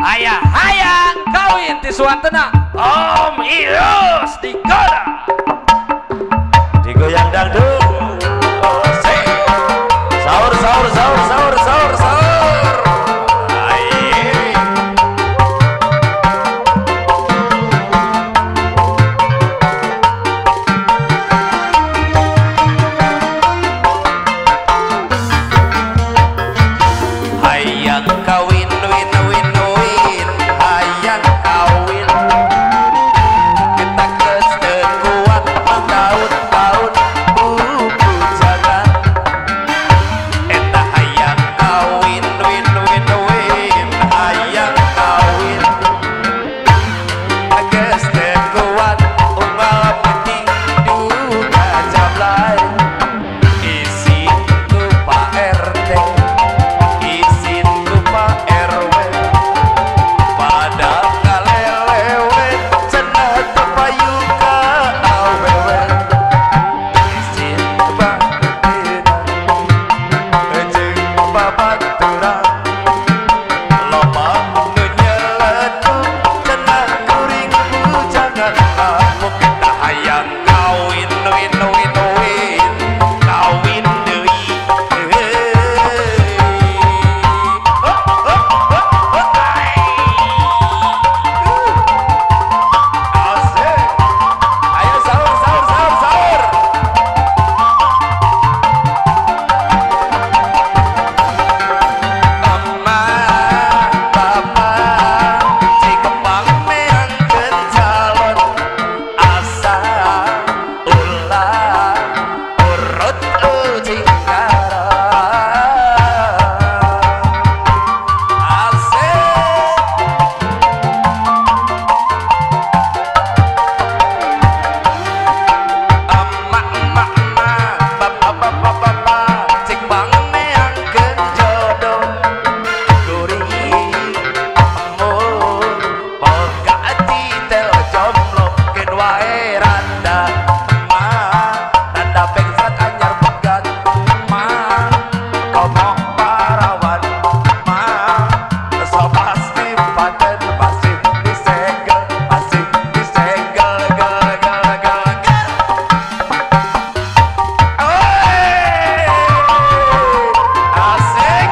ayah hayang kawin di suantena Om Ius di Koda digoyang dangdut. Oh, sing. Sahur sahur sahur sahur sahur sahur. Aye. Hayang kawin win win win, hayang kawin. Kita kesekuat tahun-tahun bujangan. Eta hayang kawin win win win, hayang kawin. Kesekuat unggal penting duga jablay. Isin ku Pak RT, isin ku Pak RW, pada kalelewe cenah tepayuka awewe. Isin ku batinan jeung babaturan, loba nu nyeletuk cenah kuring bujangan kampung. Kita hayang kawin win win win, kawin deui. Asik. Ayo sahur sahur sahur sahur. Mama, papa, si kembang meangkeun calon, asa ulah urut ucing asik. Emak emak emak, bapak bapak bapak, cik bang meangkeun jodoh. Gurih embun, boga titel jomblo keun wae randa. Emak, randa pengsat anyar pegat. Emak, komoh parawan. Emak, so pasti paten pasti disegel gel gel gel gel. Oi, asik.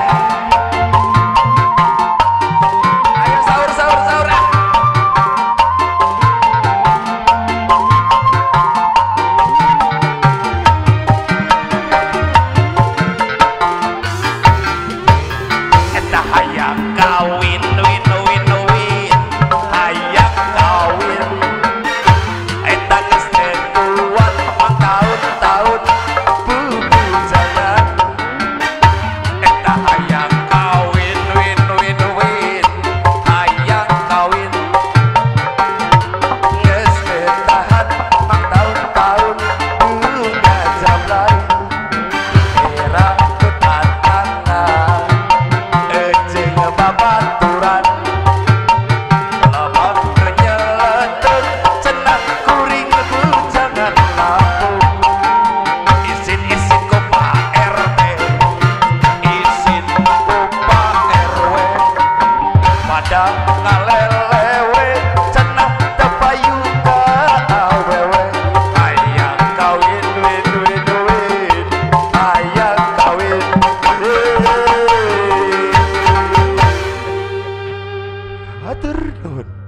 Ayo sahur sahur sahur. Eta hayang kawin win win win, hayang kawin. Eta geus teu kuat tahun-tahun bujangan. Eta hayang kawin win win win, hayang kawin. Geus teu tahan tahun-tahun duga jablay. Era kutatana jeung babaturan, loba nu nyeletuk cenah kuring bujangan kampung. Isin-isin ku Pak RT, isin ku Pak RW, pada ngalelewe cenah tepayuka awewe. Hayang kawin win win win, hayang kawin. Hatur nuhun.